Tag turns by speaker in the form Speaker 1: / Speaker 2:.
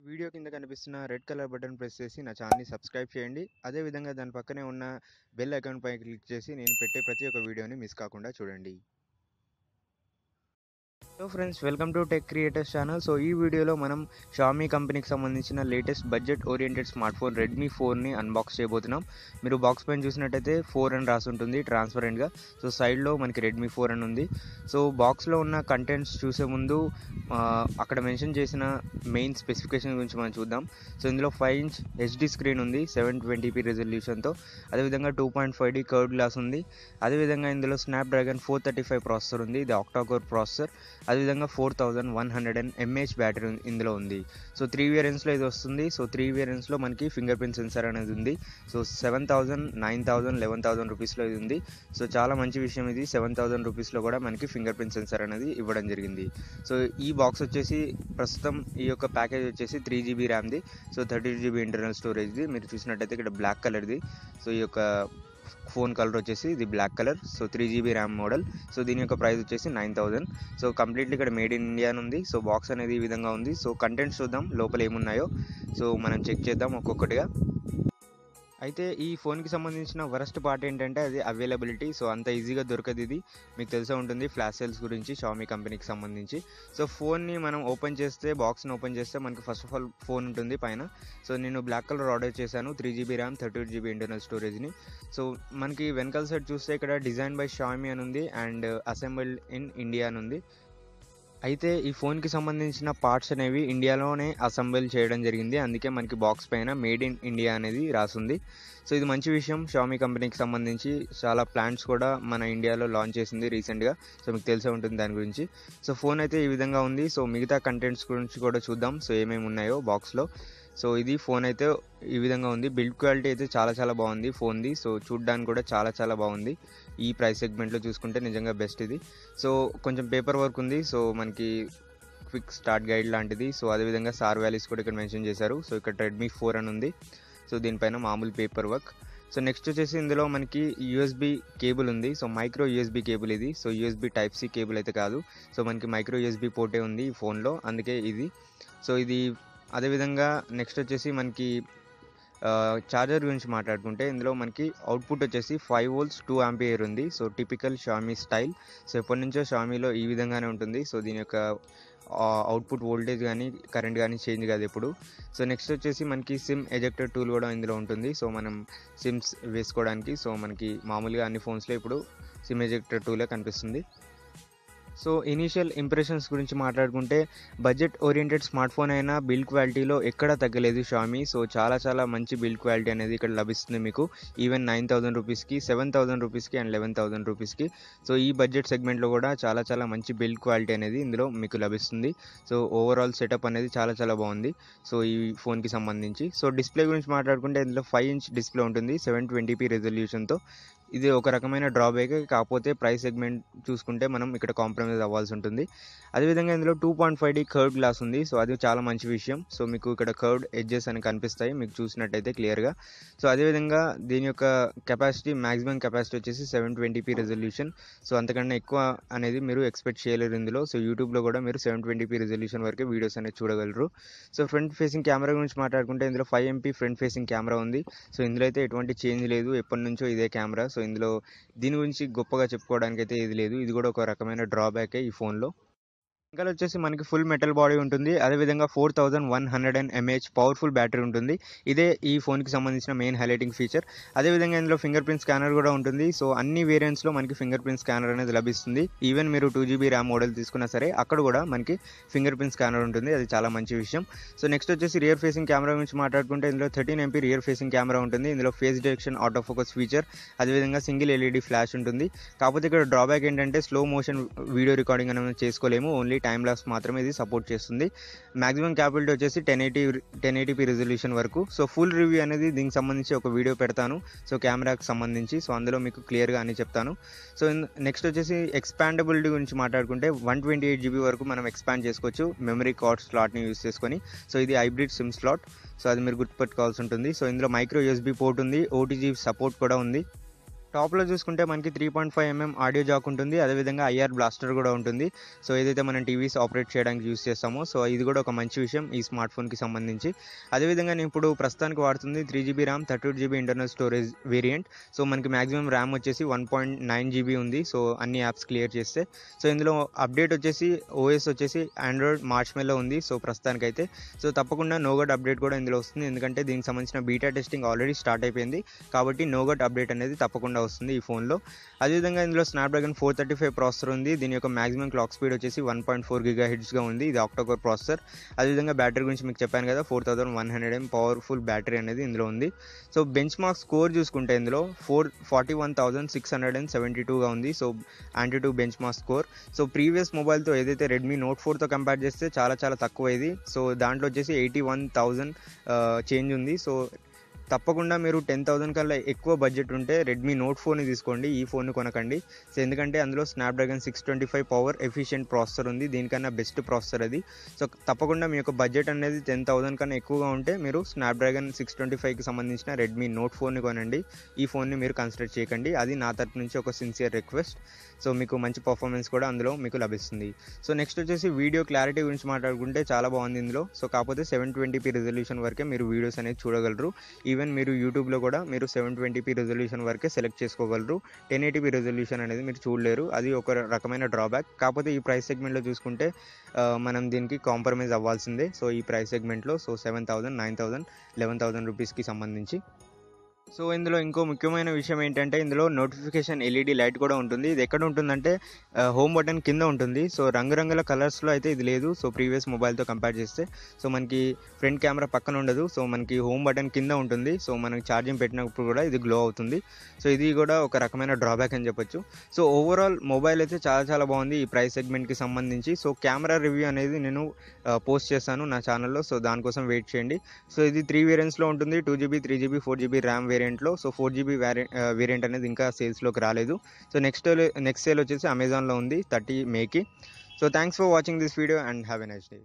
Speaker 1: Video కింద కనిపిస్తున్న red colour button press చేసి నా ఛానల్‌ని సబ్స్క్రైబ్ చేయండి. అదే విధంగా దాని పక్కనే ఉన్న బెల్ ఐకాన్ పై క్లిక్ చేసి నేను పెట్టే ప్రతి ఒక్క వీడియోని మిస్ కాకుండా చూడండి. Hello friends, welcome to tech creators channel. So ఈ వీడియోలో మనం షామీ కంపెనీకి సంబంధించిన latest budget oriented smart phone Redmi 4ని అన్బాక్స్ చేయబోతున్నాం. మీరు బాక్స్ పైన చూసినట్టయితే 4 అని రాసి ఉంటుంది ట్రాన్స్పరెంట్గా. సో సైడ్లో మనకి రెడ్మీ 4 అని ఉంది. సో బాక్స్లో ఉన్న కంటెంట్స్ చూసే ముందు అక్కడ మెన్షన్ చేసిన మెయిన్ స్పెసిఫికేషన్ గురించి మనం చూద్దాం. సో ఇందులో 5 ఇంచ్ హెచ్డి స్క్రీన్ ఉంది 720p రెజల్యూషన్తో. అదేవిధంగా 2.5D కర్వ్డ్ గ్లాస్ ఉంది. అదేవిధంగా ఇందులో స్నాప్డ్రాగన్ 435 ప్రాసెసర్ ఉంది, ఇది ఆక్టాకోర్ ప్రాసెసర్. అదేవిధంగా 4100 mAh బ్యాటరీ ఇందులో ఉంది. సో 3 వేరియంట్స్లో ఇది వస్తుంది. సో 3 వేరియంట్స్లో మనకి ఫింగర్ ప్రింట్ సెన్సార్ అనేది ఉంది. సో 7000, 9000, 11,000 రూపీస్లో ఇది ఉంది. సో చాలా మంచి విషయం ఇది. 7000 రూపీస్లో కూడా మనకి ఫింగర్ ప్రింట్ సెన్సార్ అనేది ఇవ్వడం జరిగింది. సో ఈ బాక్స్ వచ్చేసి ప్రస్తుతం ఈ యొక్క ప్యాకేజ్ వచ్చేసి 3GB ర్యామ్ది, సో 32GB ఇంటర్నల్ స్టోరేజ్ది. మీరు చూసినట్టయితే ఇక్కడ బ్లాక్ కలర్ది. సో ఈ యొక్క ఫోన్ కలర్ వచ్చేసి ఇది black colour. So 3GB RAM model. So దీని యొక్క ప్రైస్ వచ్చేసి 9000. సో కంప్లీట్లీ ఇక్కడ మేడ్ ఇన్ ఇండియా అని ఉంది. సో బాక్స్ అనేది ఈ విధంగా ఉంది. సో కంటెంట్స్ చూద్దాం లోపల ఏమున్నాయో. సో మనం చెక్ చేద్దాం ఒక్కొక్కటిగా. అయితే ఈ ఫోన్కి సంబంధించిన వరస్ట్ పార్ట్ ఏంటంటే అది అవైలబిలిటీ. సో అంత ఈజీగా దొరకదు ఇది. మీకు తెలిసే ఉంటుంది ఫ్లాష్ సేల్స్ గురించి షామీ కంపెనీకి సంబంధించి. సో ఫోన్ని మనం ఓపెన్ చేస్తే, బాక్స్ని ఓపెన్ చేస్తే మనకి ఫస్ట్ ఆఫ్ ఆల్ ఫోన్ ఉంటుంది పైన. సో నేను బ్లాక్ కలర్ ఆర్డర్ చేశాను, 3GB RAM 32GB internal స్టోరేజ్ని. So మనకి వెనకాల సైడ్ చూస్తే ఇక్కడ డిజైన్ బై షామీ అని ఉంది అండ్ అసెంబుల్డ్ ఇన్ ఇండియా అని ఉంది. అయితే ఈ ఫోన్కి సంబంధించిన పార్ట్స్ అనేవి ఇండియాలోనే అసెంబుల్ చేయడం జరిగింది. అందుకే మనకి బాక్స్ పైన మేడ్ ఇన్ ఇండియా అనేది రాసుంది. సో ఇది మంచి విషయం. షామీ కంపెనీకి సంబంధించి చాలా ప్లాన్స్ కూడా మన ఇండియాలో లాంచ్ చేసింది రీసెంట్గా. సో మీకు తెలిసే ఉంటుంది దాని గురించి. సో ఫోన్ అయితే ఈ విధంగా ఉంది. సో మిగతా కంటెంట్స్ గురించి కూడా చూద్దాం, సో ఏమేమి ఉన్నాయో బాక్స్లో. సో ఇది ఫోన్ అయితే ఈ విధంగా ఉంది. బిల్డ్ క్వాలిటీ అయితే చాలా బాగుంది ఫోన్ది. సో చూడ్డానికి కూడా చాలా బాగుంది. ఈ ప్రైస్ సెగ్మెంట్లో చూసుకుంటే నిజంగా బెస్ట్ ఇది. సో కొంచెం పేపర్ వర్క్ ఉంది. సో మనకి క్విక్ స్టార్ట్ గైడ్ లాంటిది. సో అదేవిధంగా సార్ వాల్యూస్ కూడా ఇక్కడ మెన్షన్ చేశారు. సో ఇక్కడ రెడ్మీ 4 అని ఉంది. సో దీనిపైన మామూలు పేపర్ వర్క్. సో నెక్స్ట్ వచ్చేసి ఇందులో మనకి యూఎస్బి కేబుల్ ఉంది. సో మైక్రో యూఎస్బి కేబుల్ ఇది. So USB type C cable అయితే కాదు. సో మనకి మైక్రో యూఎస్బి పోర్టే ఉంది ఈ ఫోన్లో, అందుకే ఇది. సో ఇది అదేవిధంగా నెక్స్ట్ వచ్చేసి మనకి ఛార్జర్ గురించి మాట్లాడుకుంటే ఇందులో మనకి అవుట్పుట్ వచ్చేసి 5 volts 2 ampere ఉంది. So typical Xiaomi style. So ఎప్పటి నుంచో షామీలో ఈ విధంగానే ఉంటుంది. సో దీని యొక్క అవుట్పుట్ వోల్టేజ్ కానీ కరెంట్ కానీ చేంజ్ కాదు ఎప్పుడు. సో నెక్స్ట్ వచ్చేసి మనకి సిమ్ ఎజెక్టర్ టూల్ కూడా ఇందులో ఉంటుంది. సో మనం సిమ్స్ వేసుకోవడానికి. సో మనకి మామూలుగా అన్ని ఫోన్స్లో ఇప్పుడు సిమ్ ఎజెక్టర్ టూలే కనిపిస్తుంది. సో ఇనీషియల్ ఇంప్రెషన్స్ గురించి మాట్లాడుకుంటే బడ్జెట్ ఓరియంటెడ్ స్మార్ట్ ఫోన్ అయినా బిల్డ్ క్వాలిటీలో ఎక్కడా తగ్గలేదు షామీ. సో చాలా మంచి బిల్డ్ క్వాలిటీ అనేది ఇక్కడ లభిస్తుంది మీకు. ఈవెన్ 9000 రూపీస్కి, 7000 రూపీస్కి అండ్ 11,000 రూపీస్కి. సో ఈ బడ్జెట్ సెగ్మెంట్లో కూడా చాలా మంచి బిల్డ్ క్వాలిటీ అనేది ఇందులో మీకు లభిస్తుంది. సో ఓవరాల్ సెటప్ అనేది చాలా బాగుంది సో ఈ ఫోన్కి సంబంధించి. సో డిస్ప్లే గురించి మాట్లాడుకుంటే ఇందులో 5 ఇంచ్ డిస్ప్లే ఉంటుంది 720p రెజల్యూషన్తో. ఇది ఒక రకమైన డ్రాబ్యాక్. కాకపోతే ప్రైస్ సెగ్మెంట్ చూసుకుంటే మనం ఇక్కడ కాంప్రమైజ్ అవ్వాల్సి ఉంటుంది. అదేవిధంగా ఇందులో 2.5D కర్వ్డ్ గ్లాస్ ఉంది. సో అది చాలా మంచి విషయం. సో మీకు ఇక్కడ కర్వ్డ్ ఎడ్జెస్ అని కనిపిస్తాయి మీకు చూసినట్టయితే క్లియర్గా. సో అదేవిధంగా దీని యొక్క కెపాసిటీ, మ్యాక్సిమం కెపాసిటీ వచ్చేసి 720p రెజల్యూషన్. సో అంతకన్నా ఎక్కువ అనేది మీరు ఎక్స్పెక్ట్ చేయలేరు ఇందులో. సో యూట్యూబ్లో కూడా మీరు 720p రెజల్యూషన్ వరకే వీడియోస్ అనేది చూడగలరు. సో ఫ్రంట్ ఫేసింగ్ కెమెరా గురించి మాట్లాడుకుంటే ఇందులో 5MP ఫ్రంట్ ఫేసింగ్ కెమెరా ఉంది. సో ఇందులో అయితే ఎటువంటి చేంజ్ లేదు, ఎప్పటి నుంచో ఇదే కెమెరా. సో ఇందులో దీని గురించి గొప్పగా చెప్పుకోవడానికి అయితే ఇది లేదు. ఇది కూడా ఒక రకమైన డ్రాబ్యాకే ఈ ఫోన్లో. ఇంకా వచ్చేసి మనకి ఫుల్ మెటల్ బాడీ ఉంటుంది. అదేవిధంగా 4100 mAh పవర్ఫుల్ బ్యాటరీ ఉంటుంది. ఇదే ఈ ఫోన్కి సంబంధించిన మెయిన్ హైలైటింగ్ ఫీచర్. అదేవిధంగా ఇందులో ఫింగర్ ప్రింట్ స్కానర్ కూడా ఉంటుంది. సో అన్ని వేరియంట్స్లో మనకి ఫింగర్ ప్రింట్ స్కానర్ అనేది లభిస్తుంది. ఈవెన్ మీరు 2GB ర్యామ్ మోడల్ తీసుకున్నా సరే అక్కడ కూడా మనకి ఫింగర్ ప్రింట్ స్కానర్ ఉంటుంది. అది చాలా మంచి విషయం. సో నెక్స్ట్ వచ్చేసి రియర్ ఫేసింగ్ కెమెరా గురించి మాట్లాడుకుంటే ఇందులో 13MP రియర్ ఫేసింగ్ కెమెరా ఉంటుంది. ఇందులో face detection, auto focus feature, అదేవిధంగా సింగిల్ LED ఫ్లాష్ ఉంటుంది. కాకపోతే ఇక్కడ డ్రాబ్యాక్ ఏంటంటే స్లో మోషన్ వీడియో రికార్డింగ్ అనేది చేసుకోలేము, ఓన్లీ టైం లాప్స్ మాత్రమే ఇది సపోర్ట్ చేస్తుంది. మాక్సిమం క్యాపబిలిటీ వచ్చేసి 1080p రెజల్యూషన్ వరకు. సో ఫుల్ రివ్యూ అనేది దీనికి సంబంధించి ఒక వీడియో పెడతాను సో కెమెరాకి సంబంధించి. సో అందులో మీకు క్లియర్గా అని చెప్తాను. సో నెక్స్ట్ వచ్చేసి ఎక్స్పాండబిలిటీ గురించి మాట్లాడుకుంటే 128GB వరకు మనం ఎక్స్పాండ్ చేసుకోవచ్చు మెమరీ కార్డ్ స్లాట్ని యూజ్ చేసుకొని. సో ఇది హైబ్రిడ్ సిమ్ స్లాట్. సో అది మీరు గుర్తుపెట్టుకోవాల్సి ఉంటుంది. సో ఇందులో మైక్రో USB పోర్ట్ ఉంది, OTG సపోర్ట్ కూడా ఉంది. టాప్లో చూసుకుంటే మనకి 3.5 mm ఆడియో జాక్ ఉంటుంది, అదేవిధంగా ఐఆర్ బ్లాస్టర్ కూడా ఉంటుంది. సో ఏదైతే మనం టీవీస్ ఆపరేట్ చేయడానికి యూస్ చేస్తామో సో ఇది కూడా ఒక మంచి విషయం ఈ స్మార్ట్ ఫోన్కి సంబంధించి. అదేవిధంగా నేను ఇప్పుడు ప్రస్తుతానికి వాడుతుంది 3GB RAM 32GB internal storage variant. So మనకి మ్యాక్సిమం ర్యామ్ వచ్చేసి 1.9GB ఉంది, సో అన్ని యాప్స్ క్లియర్ చేస్తే. సో ఇందులో అప్డేట్ వచ్చేసి ఓఎస్ వచ్చేసి ఆండ్రాయిడ్ మార్చ్మెల్లో ఉంది సో ప్రస్తుతానికైతే. సో తప్పకుండా నోగట్ అప్డేట్ కూడా ఇందులో వస్తుంది, ఎందుకంటే దీనికి సంబంధించిన బీటా టెస్టింగ్ ఆల్రెడీ స్టార్ట్ అయిపోయింది కాబట్టి నోగట్ అప్డేట్ అనేది తప్పకుండా వస్తుంది ఈ ఫోన్లో. అదేవిధంగా ఇందులో స్నాప్డ్రాగన్ 435 ప్రాసెసర్ ఉంది. దీని యొక్క మ్యాక్సిమం క్లాక్ స్పీడ్ వచ్చేసి 1.4 GHz ఉంది. ఇది ఆక్టోకోర్ ప్రాసెసర్. అదేవిధంగా బ్యాటరీ గురించి మీకు చెప్పాను కదా, 4100 mAh పవర్ఫుల్ బ్యాటరీ అనేది ఇందులో ఉంది. సో బెంచ్ మార్క్ స్కోర్ చూసుకుంటే ఇందులో 41,672గా ఉంది. సో యాంటీ2 benchmark score. So previous మొబైల్తో ఏదైతే రెడ్మీ నోట్ 4తో కంపేర్ చేస్తే చాలా చాలా తక్కువ ఇది. సో దాంట్లో వచ్చేసి 81,000 చేంజ్ ఉంది. సో తప్పకుండా మీరు 10,000 కల్లా ఎక్కువ బడ్జెట్ ఉంటే రెడ్మీ నోట్ 4ని తీసుకోండి, ఈ ఫోన్ని కొనకండి. సో ఎందుకంటే అందులో స్నాప్డ్రాగన్ 625 పవర్ ఎఫిషియెంట్ ప్రాసెసర్ ఉంది, దీనికన్నా బెస్ట్ ప్రాసెసర్ అది. సో తప్పకుండా మీ యొక్క బడ్జెట్ అనేది 10,000 కన్నా ఎక్కువగా ఉంటే మీరు స్నాప్డ్రాగన్ 625కి సంబంధించిన రెడ్మీ నోట్ 4ని కొనండి, ఈ ఫోన్ని మీరు కన్సిడర్ చేయకండి. అది నా తరపు నుంచి ఒక సిన్సియర్ రిక్వెస్ట్. సో మీకు మంచి పర్ఫార్మెన్స్ కూడా అందులో మీకు లభిస్తుంది. సో నెక్స్ట్ వచ్చేసి వీడియో క్లారిటీ గురించి మాట్లాడుకుంటే చాలా బాగుంది ఇందులో. సో కాకపోతే 720p రిజల్యూషన్ వరకే మీరు వీడియోస్ అనేది చూడగలరు. ఈవెన్ మీరు యూట్యూబ్లో కూడా మీరు 720p రిజల్యూషన్ వరకే సెలెక్ట్ చేసుకోగలరు. 1080p రిజల్యూషన్ అనేది మీరు చూడలేరు, అది ఒక రకమైన డ్రాబ్యాక్. కాకపోతే ఈ ప్రైస్ సెగ్మెంట్లో చూసుకుంటే మనం దీనికి కాంప్రమైజ్ అవ్వాల్సిందే. సో ఈ ప్రైస్ సెగ్మెంట్లో సో 7,000, 9,000, 11,000 రూపీస్కి సంబంధించి. సో ఇందులో ఇంకో ముఖ్యమైన విషయం ఏంటంటే ఇందులో నోటిఫికేషన్ ఎల్ఈడి లైట్ కూడా ఉంటుంది. ఇది ఎక్కడ ఉంటుందంటే హోమ్ బటన్ కింద ఉంటుంది. సో రంగురంగుల కలర్స్లో అయితే ఇది లేదు, సో ప్రీవియస్ మొబైల్తో కంపేర్ చేస్తే. సో మనకి ఫ్రంట్ కెమెరా పక్కన ఉండదు, సో మనకి హోమ్ బటన్ కింద ఉంటుంది. సో మనకి ఛార్జింగ్ పెట్టినప్పుడు కూడా ఇది గ్లో అవుతుంది. సో ఇది కూడా ఒక రకమైన డ్రాబ్యాక్ అని చెప్పొచ్చు. సో ఓవరాల్ మొబైల్ అయితే చాలా చాలా బాగుంది ఈ ప్రైస్ సెగ్మెంట్కి సంబంధించి. సో కెమెరా రివ్యూ అనేది నేను పోస్ట్ చేస్తాను నా ఛానల్లో, సో దానికోసం వెయిట్ చేయండి. సో ఇది 3 వేరియంట్స్లో ఉంటుంది, 2GB, 3GB, 4GB RAM వేరియంట్లో. So 4GB variant అనేది ఇంకా సేల్స్లోకి రాలేదు. సో నెక్స్ట్ సేల్ వచ్చేసి అమెజాన్లో ఉంది 30 Mayకి. So thanks for watching this video and have a nice day.